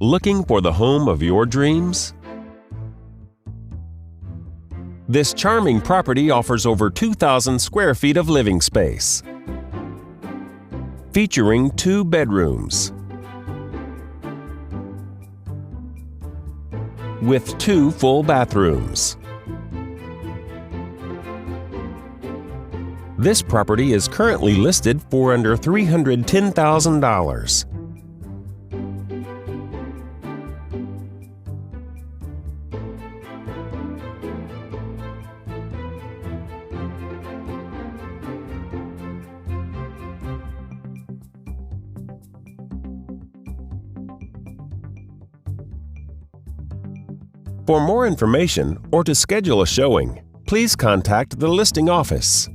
Looking for the home of your dreams? This charming property offers over 2,000 square feet of living space, featuring 2 bedrooms with 2 full bathrooms. This property is currently listed for under $310,000. For more information or to schedule a showing, please contact the listing office.